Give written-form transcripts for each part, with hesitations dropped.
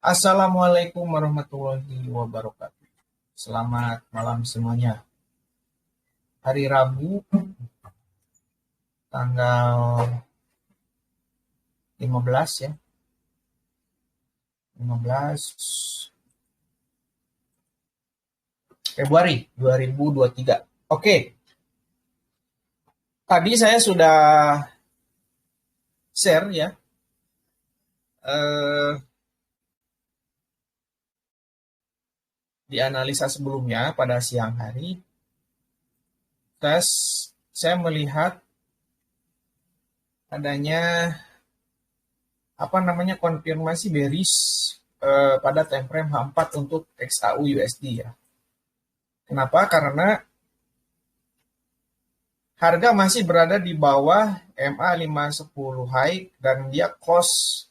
Assalamualaikum warahmatullahi wabarakatuh. Selamat malam semuanya. Hari Rabu, tanggal 15 ya. 15 Februari 2023. Oke, tadi saya sudah share ya. Di analisa sebelumnya pada siang hari, saya melihat adanya konfirmasi bearish pada time frame H4 untuk XAU USD ya. Kenapa? Karena harga masih berada di bawah MA510 high dan dia close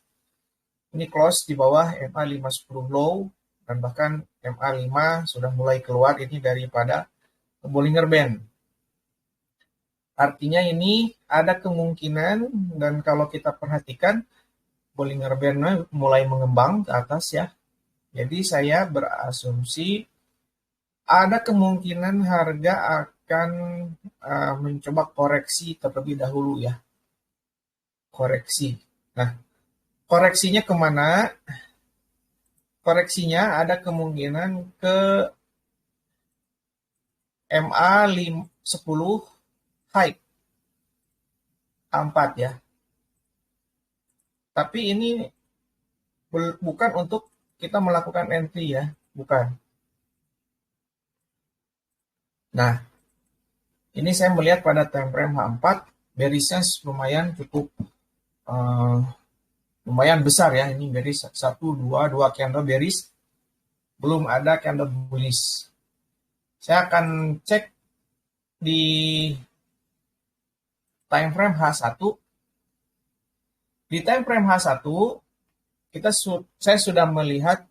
di bawah MA510 low dan bahkan MA5 sudah mulai keluar ini daripada Bollinger Band. Artinya ini ada kemungkinan, dan kalau kita perhatikan Bollinger Band mulai mengembang ke atas ya. Jadi saya berasumsi ada kemungkinan harga akan mencoba koreksi terlebih dahulu ya. Koreksi. Nah, koreksinya kemana? Koreksinya ada kemungkinan ke MA10 high A4 ya. Tapi ini bukan untuk kita melakukan entry ya, bukan. Nah, ini saya melihat pada time frame H4 bearishnya lumayan besar ya. Ini bearish 2 candle bearish, belum ada candle bullish. Saya akan cek di time frame H1. Di time frame H1 saya sudah melihat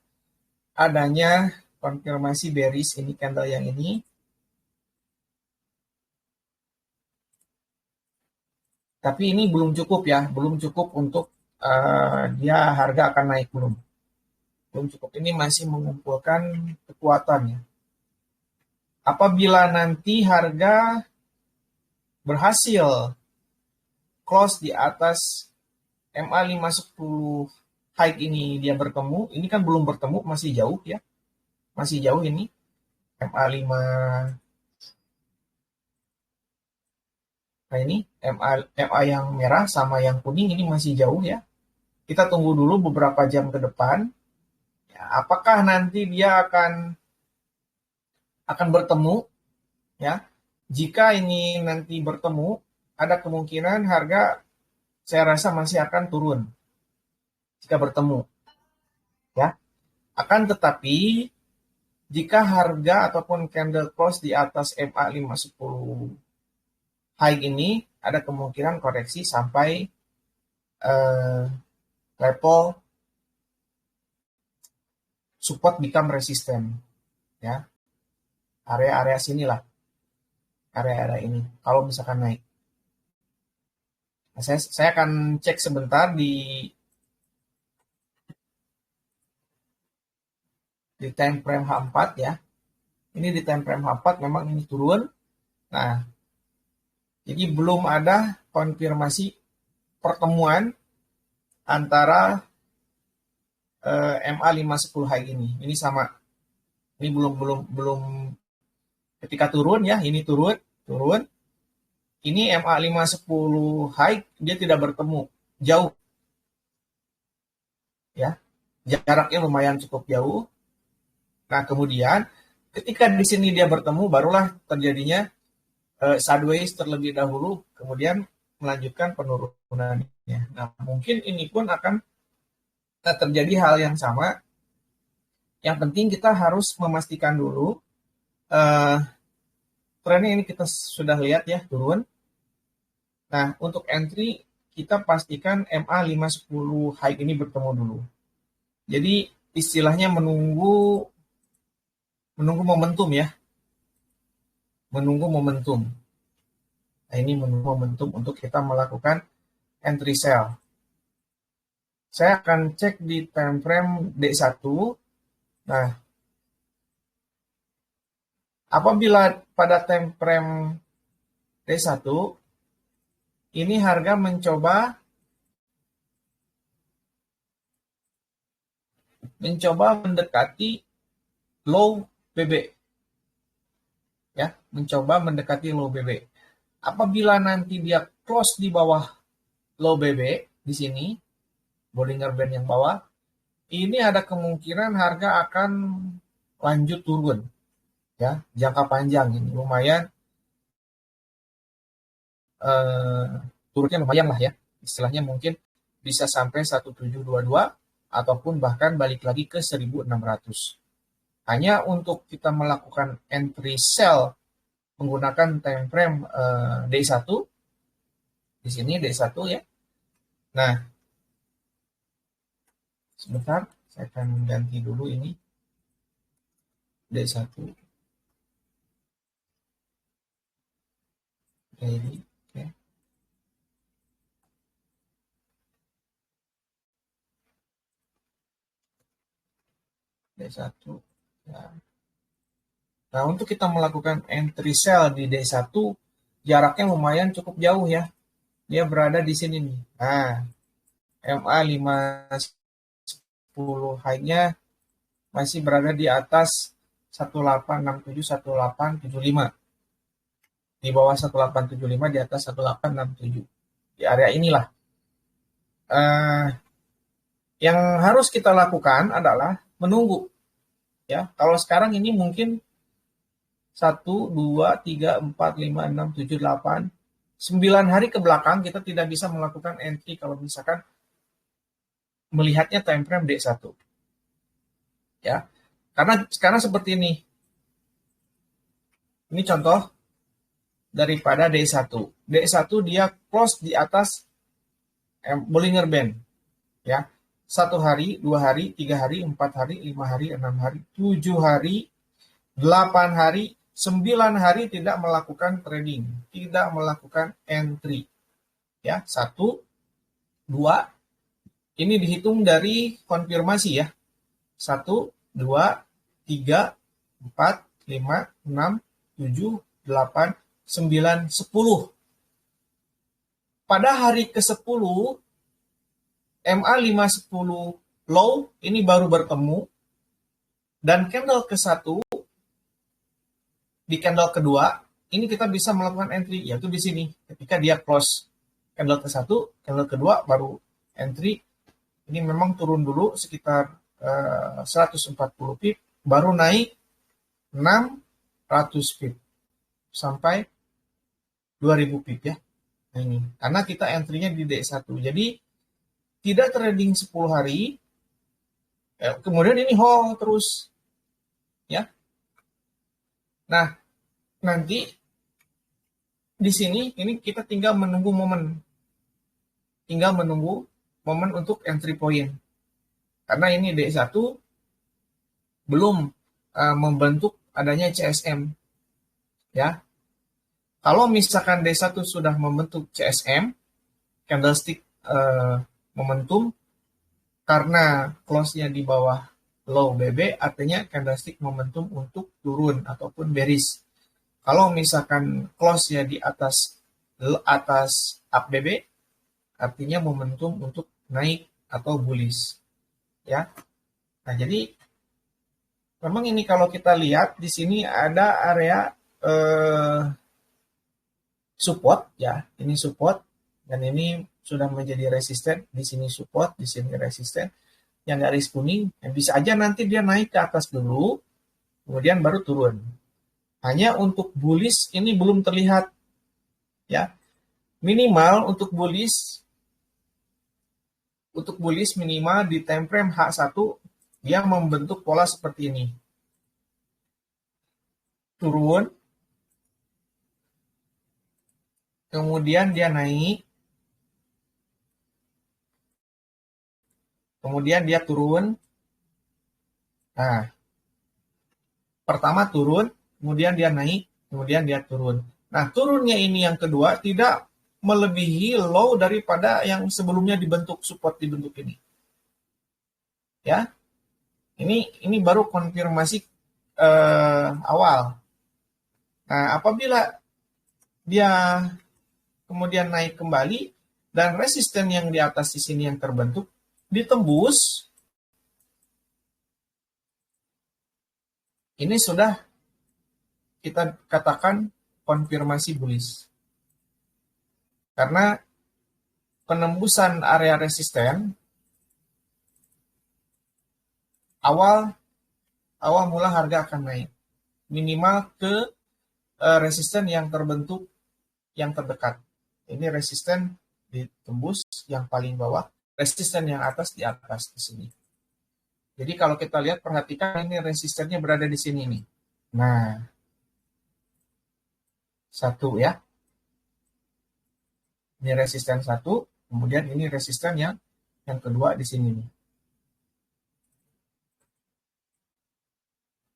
adanya konfirmasi bearish, ini candle yang ini. Tapi ini belum cukup ya, belum cukup untuk dia harga akan naik, belum cukup. Ini masih mengumpulkan kekuatannya. Apabila nanti harga berhasil close di atas MA510 high ini, dia bertemu, ini kan belum bertemu, masih jauh ya, masih jauh ini MA5. Nah ini MA yang merah sama yang kuning ini masih jauh ya. Kita tunggu dulu beberapa jam ke depan. Ya, apakah nanti dia akan bertemu ya? Jika ini nanti bertemu, ada kemungkinan harga saya rasa masih akan turun jika bertemu ya. Akan tetapi jika harga ataupun candle close di atas MA510 high ini, ada kemungkinan koreksi sampai level support become resistant ya. Area-area sinilah. Area-area ini kalau misalkan naik. Nah, saya akan cek sebentar di time frame H4 ya. Ini di time frame H4 memang ini turun. Nah, jadi belum ada konfirmasi pertemuan antara MA510 high ini. Ini sama. Ini belum ketika turun ya, ini turun. Ini MA510 high dia tidak bertemu, jauh. Ya. Jaraknya lumayan cukup jauh. Nah, kemudian ketika di sini dia bertemu, barulah terjadinya sideways terlebih dahulu, kemudian melanjutkan penurunannya. Nah, mungkin ini pun akan terjadi hal yang sama. Yang penting kita harus memastikan dulu trennya ini kita sudah lihat ya, turun. Nah, untuk entry kita pastikan MA510 high ini bertemu dulu. Jadi istilahnya menunggu momentum ya. Menunggu momentum. Nah, ini menunggu momentum untuk kita melakukan entry sell. Saya akan cek di time frame D1. Nah, apabila pada time frame D1 ini harga mencoba mendekati low BB, ya, mencoba mendekati low BB. Apabila nanti dia close di bawah low BB di sini, Bollinger Band yang bawah, ini ada kemungkinan harga akan lanjut turun, ya, jangka panjang ini lumayan, turunnya lumayan lah ya, istilahnya mungkin bisa sampai 1722 ataupun bahkan balik lagi ke 1600. Hanya untuk kita melakukan entry sell menggunakan time frame D1 di sini D1 ya. Nah, sebentar saya akan ganti dulu ini D1. Daily, oke. D1 ya. Nah, untuk kita melakukan entry sell di D1 jaraknya lumayan cukup jauh ya. Dia berada di sini nih. Nah, MA 510 high-nya masih berada di atas 1867 1875. Di bawah 1875, di atas 1867. Di area inilah. Yang harus kita lakukan adalah menunggu. Ya, kalau sekarang ini mungkin 1, 2, 3, 4, 5, 6, 7, 8, 9 hari ke belakang kita tidak bisa melakukan entry kalau misalkan melihatnya time frame D1. Ya. Karena sekarang seperti ini. Ini contoh daripada D1. D1 dia close di atas Bollinger Band. Ya. 1 hari, 2 hari, 3 hari, 4 hari, 5 hari, 6 hari, 7 hari, 8 hari, 9 hari tidak melakukan trading, tidak melakukan entry. Ya, 1, 2, ini dihitung dari konfirmasi ya. 1, 2, 3, 4, 5, 6, 7, 8, 9, 10. Pada hari ke-10, MA 510 low ini baru bertemu, dan candle ke-1 di candle kedua, ini kita bisa melakukan entry, yaitu di sini. Ketika dia close candle ke-1, candle kedua baru entry. Ini memang turun dulu sekitar 140 pip, baru naik 600 pip sampai 2000 pip ya. Nah, ini karena kita entry-nya di D1. Jadi tidak trading 10 hari, kemudian ini hold terus ya. Nah, nanti di sini ini kita tinggal menunggu momen. Tinggal menunggu momen untuk entry point. Karena ini D1 belum membentuk adanya CSM. Ya. Kalau misalkan D1 sudah membentuk CSM, candlestick momentum, karena close-nya di bawah low BB, artinya candlestick momentum untuk turun ataupun bearish. Kalau misalkan close-nya di atas up BB, artinya momentum untuk naik atau bullish. Ya. Nah, jadi memang ini kalau kita lihat di sini ada area support ya. Ini support dan ini sudah menjadi resisten. Di sini support, di sini resisten. Yang garis kuning, yang bisa aja nanti dia naik ke atas dulu, kemudian baru turun. Hanya untuk bullish ini belum terlihat ya. Minimal untuk bullish minimal di time frame H1 dia membentuk pola seperti ini. Turun, kemudian dia naik, kemudian dia turun. Nah, pertama turun, kemudian dia naik, kemudian dia turun. Nah, turunnya ini yang kedua tidak melebihi low daripada yang sebelumnya dibentuk, support dibentuk ini. Ya. Ini baru konfirmasi awal. Nah, apabila dia kemudian naik kembali dan resisten yang di atas di sini yang terbentuk ditembus, ini sudah kita katakan konfirmasi bullish. Karena penembusan area resisten awal mula harga akan naik minimal ke resisten yang terbentuk yang terdekat. Ini resisten ditembus yang paling bawah, resisten yang atas di atas di sini. Jadi kalau kita lihat, perhatikan ini resistennya berada di sini nih. Nah, satu ya. Ini resisten satu, kemudian ini resisten yang kedua di sini nih.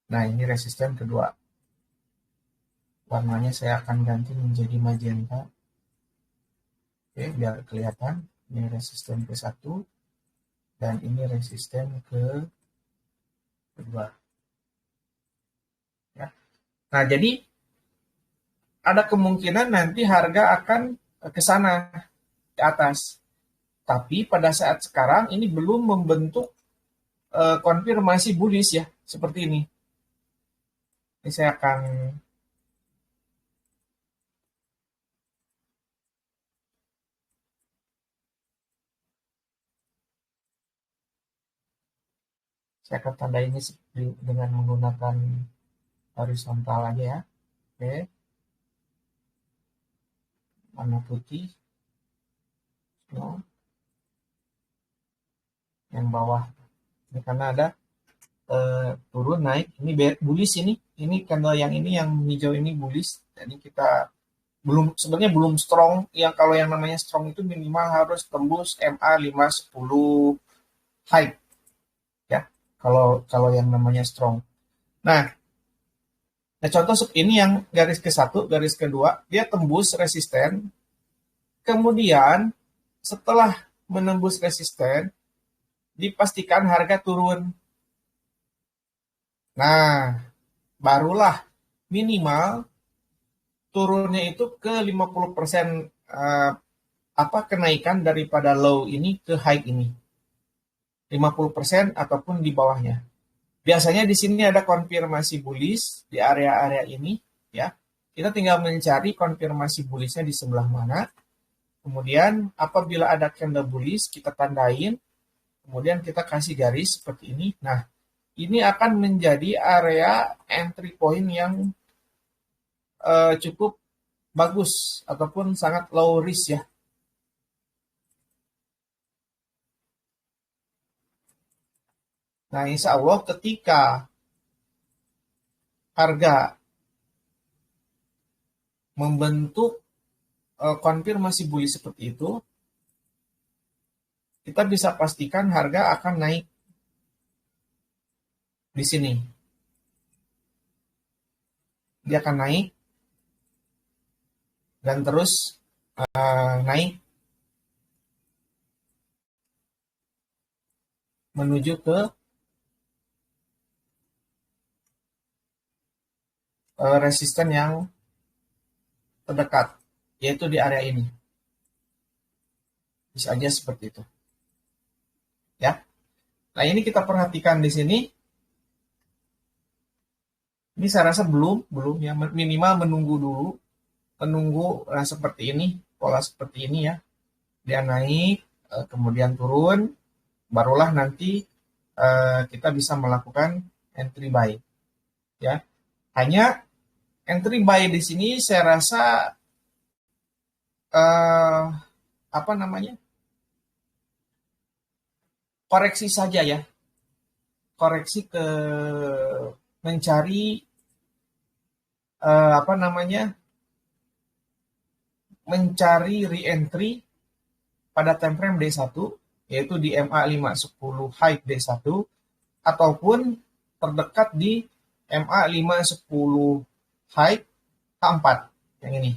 Nah, ini resisten kedua. Warnanya saya akan ganti menjadi magenta. Oke, biar kelihatan. Ini resisten ke satu dan ini resisten ke kedua. Ya. Nah, jadi ada kemungkinan nanti harga akan ke sana, ke atas. Tapi pada saat sekarang ini belum membentuk konfirmasi bullish ya, seperti ini. Ini saya akan tanda ini dengan menggunakan horizontal aja ya. Oke. Warna putih. No. Yang bawah. Ini karena ada turun naik. Ini bullish ini. Ini candle yang ini yang hijau ini bullish. Jadi kita sebenarnya belum strong. Yang kalau yang namanya strong itu minimal harus tembus MA 510 high. Ya. Kalau yang namanya strong. Nah, contoh ini yang garis ke satu, garis kedua, dia tembus resisten. Kemudian setelah menembus resisten, dipastikan harga turun. Nah, barulah minimal turunnya itu ke 50% kenaikan daripada low ini ke high ini. 50% ataupun di bawahnya. Biasanya di sini ada konfirmasi bullish di area-area ini ya. Kita tinggal mencari konfirmasi bullishnya di sebelah mana. Kemudian apabila ada candle bullish kita tandain, kemudian kita kasih garis seperti ini. Nah, ini akan menjadi area entry point yang cukup bagus ataupun sangat low risk ya. Nah, insya Allah ketika harga membentuk konfirmasi bullish seperti itu, kita bisa pastikan harga akan naik di sini. Dia akan naik dan terus naik menuju ke resisten yang terdekat, yaitu di area ini. Bisa aja seperti itu. Ya. Nah, ini kita perhatikan di sini. Ini saya rasa belum ya, minimal menunggu dulu. Menunggu seperti ini, pola seperti ini ya. Dia naik, kemudian turun, barulah nanti kita bisa melakukan entry buy. Ya. Hanya entry buy di sini saya rasa apa namanya? Koreksi saja ya. Koreksi ke mencari apa namanya? Mencari re-entry pada time frame D1 yaitu di MA 510 high D1 ataupun terdekat di MA 510 high H4 yang ini.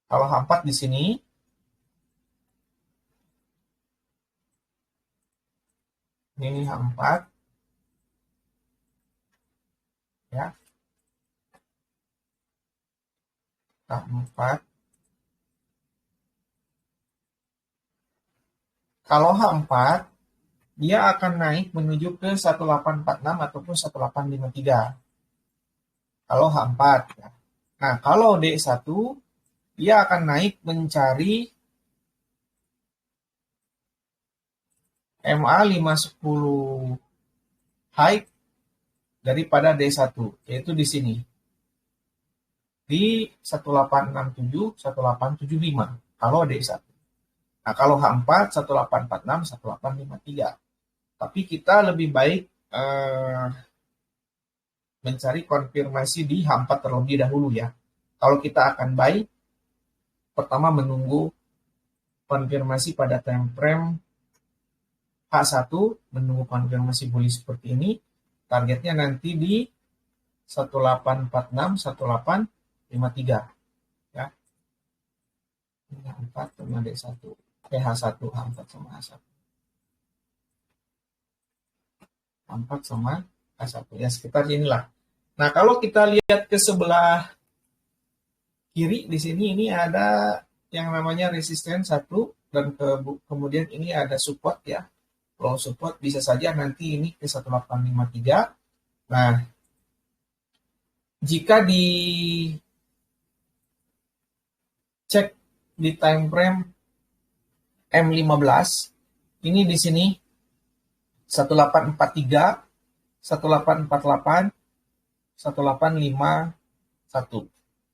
Kalau H4 di sini ini H4 ya. H4. Kalau H4 dia akan naik menuju ke 1846 ataupun 1853. Kalau H4 ya. Nah, kalau D1 dia akan naik mencari MA 510 high daripada D1, yaitu di sini. Di 1867, 1875 kalau D1. Nah, kalau H4 1846, 1853. Tapi kita lebih baik mencari konfirmasi di H4 terlebih dahulu ya. Kalau kita akan buy, pertama menunggu konfirmasi pada time frame H1, menunggu konfirmasi bullish seperti ini. Targetnya nanti di 1846, 1853 ya. Ini H4 sama D1. H1, H4 sama H1. H4 sama H1 ya, sekitar inilah. Nah, kalau kita lihat ke sebelah kiri di sini, ini ada yang namanya resisten 1 dan kemudian ini ada support ya. Low support bisa saja nanti ini ke 1853. Nah, jika dicek di time frame M15, ini di sini 1843, 1848, 1851.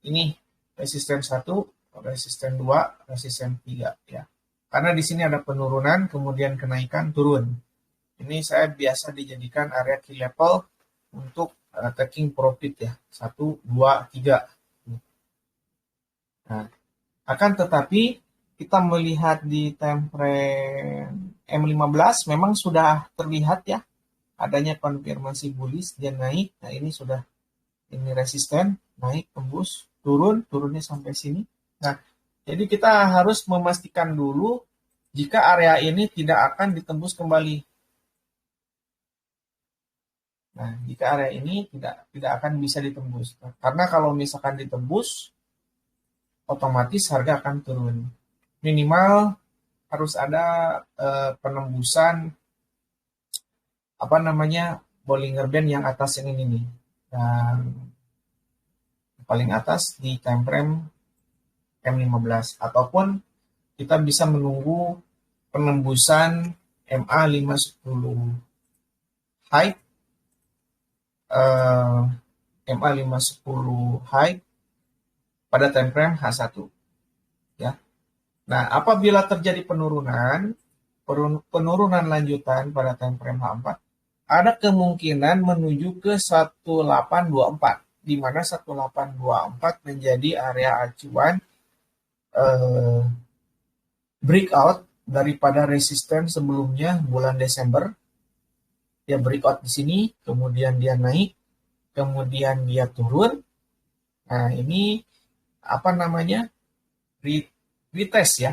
Ini resisten 1, resisten 2, resisten 3 ya. Karena di sini ada penurunan, kemudian kenaikan, turun. Ini saya biasa dijadikan area key level untuk taking profit ya. 1, 2, 3. Nah, akan tetapi kita melihat di time frame M15 memang sudah terlihat ya adanya konfirmasi bullish, dia naik. Nah, ini sudah, ini resisten, naik, tembus, turun, turunnya sampai sini. Nah, jadi kita harus memastikan dulu jika area ini tidak akan ditembus kembali. Nah, jika area ini tidak akan bisa ditembus. Nah, karena kalau misalkan ditembus, otomatis harga akan turun. Minimal harus ada penembusan Bollinger Band yang atas yang ini nih. Dan paling atas di time frame M15 ataupun kita bisa menunggu penembusan MA 510 high, MA 510 high pada time frame H1 ya. Nah, apabila terjadi penurunan lanjutan pada time frame H4, ada kemungkinan menuju ke 1824, di mana 1824 menjadi area acuan breakout daripada resisten sebelumnya bulan Desember. Dia breakout di sini, kemudian dia naik, kemudian dia turun. Nah, ini retest ya.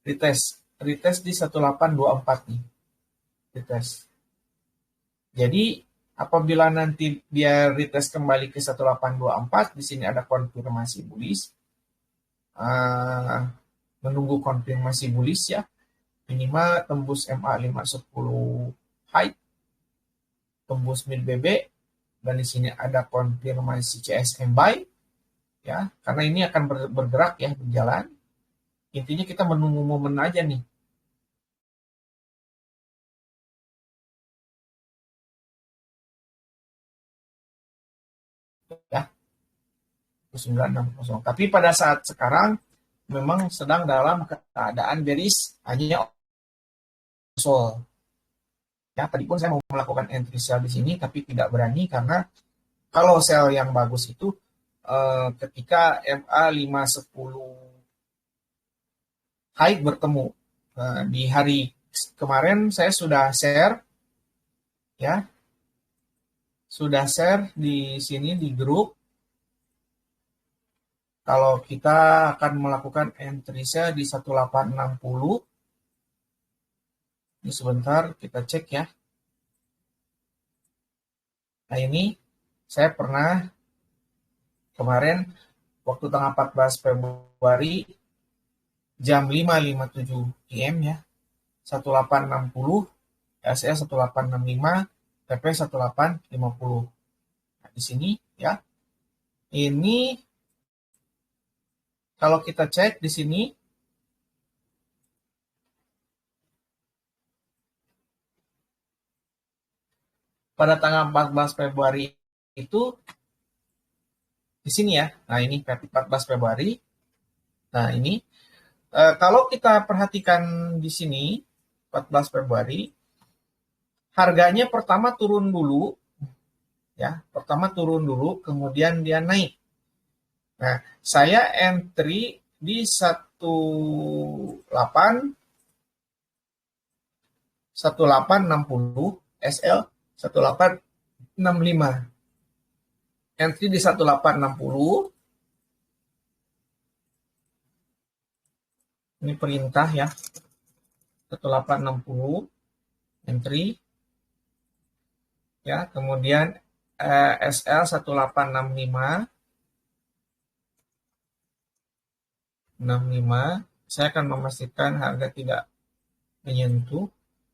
Retest di 1824 nih. Retest. Jadi apabila nanti dia retest kembali ke 1824, di sini ada konfirmasi bullish. Menunggu konfirmasi bullish ya. Minimal tembus MA 510 high, tembus mid BB, dan di sini ada konfirmasi CSM buy ya, karena ini akan bergerak ya, berjalan. Intinya kita menunggu momen aja nih. Ya. 960. Tapi pada saat sekarang memang sedang dalam keadaan bearish, hanya sol. Ya, tadi pun saya mau melakukan entry sell di sini tapi tidak berani karena kalau sell yang bagus itu ketika MA 510 high bertemu. Di hari kemarin saya sudah share ya. Sudah share di sini di grup. Kalau kita akan melakukan entry sell di 1860. Ini sebentar kita cek ya. Nah ini saya pernah kemarin waktu tanggal 14 Februari jam 5.57 PM ya, 1860, SL 1865, TP 1850. Nah, di sini ya. Ini kalau kita cek di sini pada tanggal 14 Februari itu di sini ya. Nah, ini 14 Februari. Nah, ini kalau kita perhatikan di sini 14 Februari harganya pertama turun dulu ya. Pertama turun dulu kemudian dia naik. Nah, saya entry di 1860 SL 1865. Entry di 1860. Ini perintah ya. 1860 entry ya, kemudian SL 1865 saya akan memastikan harga tidak menyentuh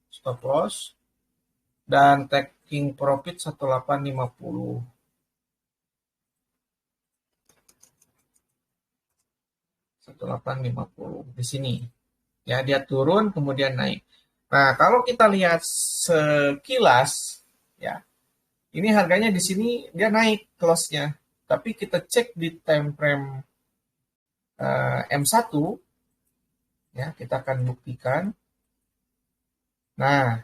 stop loss dan taking profit 1850. Di sini ya, dia turun kemudian naik. Nah, kalau kita lihat sekilas ya, ini harganya di sini dia naik close-nya, tapi kita cek di time frame M1 ya, kita akan buktikan. Nah,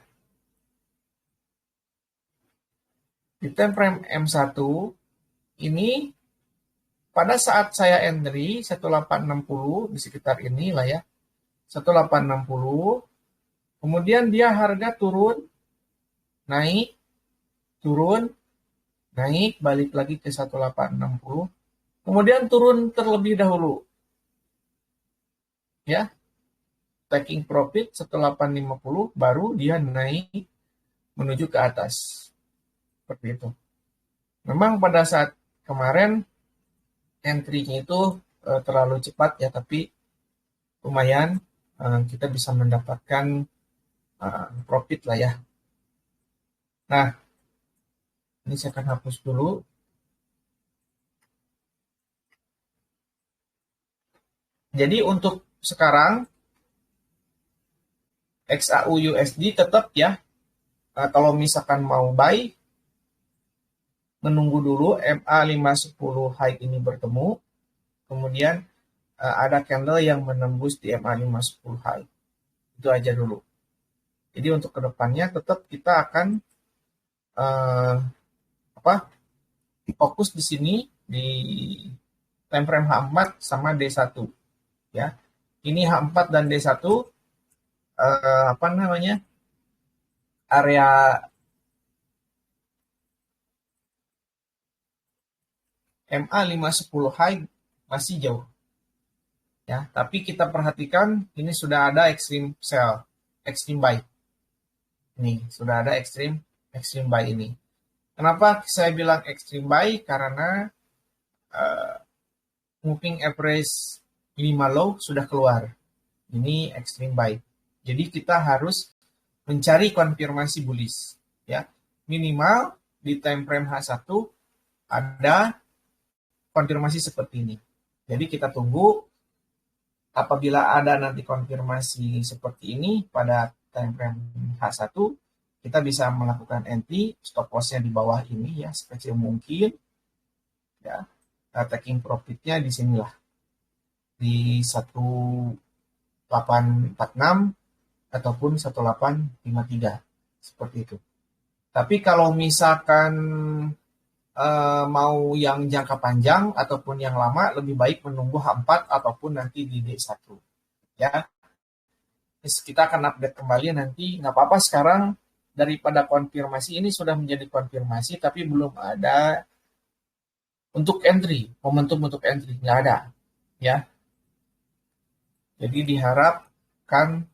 di time frame M1 ini pada saat saya entry 1860 di sekitar inilah ya, 1860, kemudian dia harga turun, naik, turun, naik, balik lagi ke 1860, kemudian turun terlebih dahulu ya, taking profit 1850, baru dia naik menuju ke atas seperti itu. Memang pada saat kemarin entry-nya itu terlalu cepat ya, tapi lumayan kita bisa mendapatkan profit lah ya. Nah, ini saya akan hapus dulu. Jadi untuk sekarang XAU USD tetap ya, kalau misalkan mau buy, menunggu dulu MA 510 high ini bertemu, kemudian ada candle yang menembus di MA 510 high. Itu aja dulu. Jadi untuk kedepannya tetap kita akan fokus di sini di time frame H4 sama D1 ya. Ini H4 dan D1 apa namanya? Area MA 510 high masih jauh. Ya, tapi kita perhatikan ini sudah ada extreme sell, extreme buy. Ini sudah ada extreme buy ini. Kenapa saya bilang extreme buy? Karena moving average 5 low sudah keluar. Ini extreme buy. Jadi kita harus mencari konfirmasi bullish ya. Minimal di time frame H1 ada konfirmasi seperti ini. Jadi kita tunggu apabila ada nanti konfirmasi seperti ini pada time frame H1, kita bisa melakukan entry, stop loss-nya di bawah ini ya, sekecil mungkin ya. Taking profit-nya di sinilah di 1846 ataupun 1853 seperti itu. Tapi kalau misalkan mau yang jangka panjang ataupun yang lama, lebih baik menunggu H4 ataupun nanti di D1 ya. Kita akan update kembali nanti, nggak apa-apa sekarang daripada konfirmasi ini sudah menjadi konfirmasi tapi belum ada untuk entry, momentum untuk entry nggak ada ya. Jadi diharapkan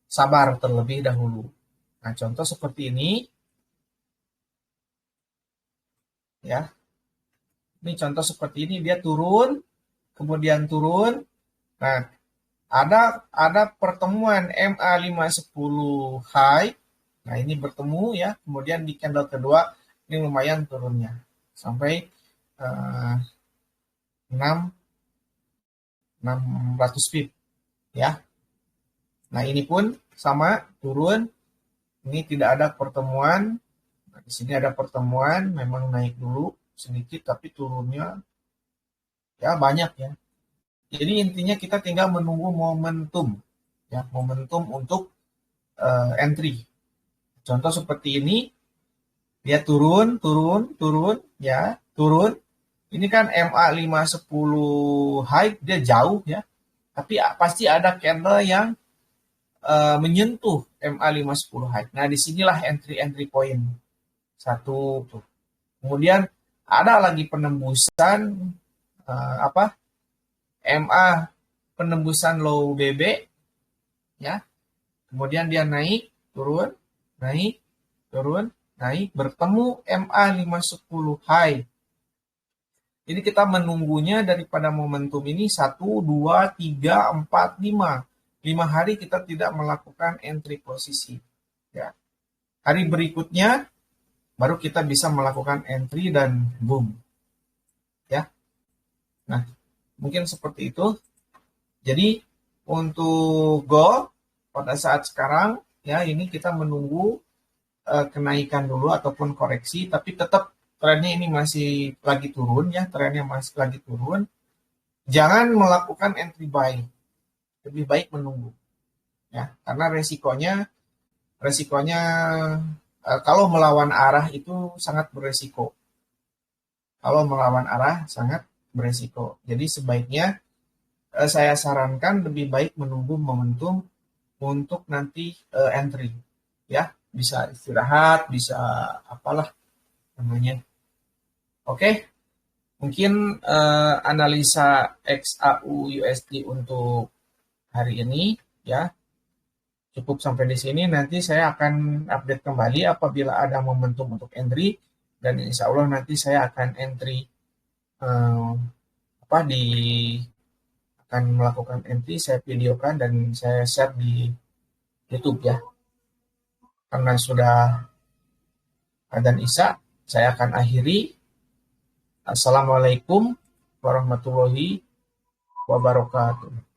sabar terlebih dahulu. Nah, contoh seperti ini ya. Ini contoh seperti ini, dia turun, kemudian turun. Nah, ada pertemuan MA510 high. Nah, ini bertemu ya. Kemudian di candle kedua ini lumayan turunnya sampai 600 pip ya. Nah, ini pun sama turun. Ini tidak ada pertemuan. Nah, di sini ada pertemuan, memang naik dulu sedikit tapi turunnya ya banyak ya. Jadi intinya kita tinggal menunggu momentum ya, momentum untuk entry. Contoh seperti ini, dia turun, turun, turun ya, turun. Ini kan MA510 high, dia jauh ya. Tapi pasti ada candle yang menyentuh MA510 high. Nah, disinilah entry point. Satu tuh. Kemudian ada lagi penembusan MA penembusan low BB ya. Kemudian dia naik, turun, naik, turun, naik, bertemu MA510 high. Jadi kita menunggunya daripada momentum ini 1, 2, 3, 4, 5. 5 hari kita tidak melakukan entry posisi. Ya. Hari berikutnya baru kita bisa melakukan entry dan boom. Ya. Nah, mungkin seperti itu. Jadi untuk goal pada saat sekarang ya ini kita menunggu kenaikan dulu ataupun koreksi, tapi tetap trennya ini masih lagi turun ya, trennya masih lagi turun. Jangan melakukan entry buy, lebih baik menunggu ya, karena resikonya kalau melawan arah itu sangat beresiko. Kalau melawan arah sangat beresiko. Jadi sebaiknya saya sarankan lebih baik menunggu momentum untuk nanti entry ya, bisa istirahat, bisa apalah namanya. Oke, mungkin analisa XAU USD untuk hari ini ya cukup sampai di sini. Nanti saya akan update kembali apabila ada momentum untuk entry, dan insya Allah nanti saya akan entry akan melakukan entry, saya videokan dan saya share di YouTube ya. Karena sudah adzan Isya, saya akan akhiri. Assalamualaikum warahmatullahi wabarakatuh.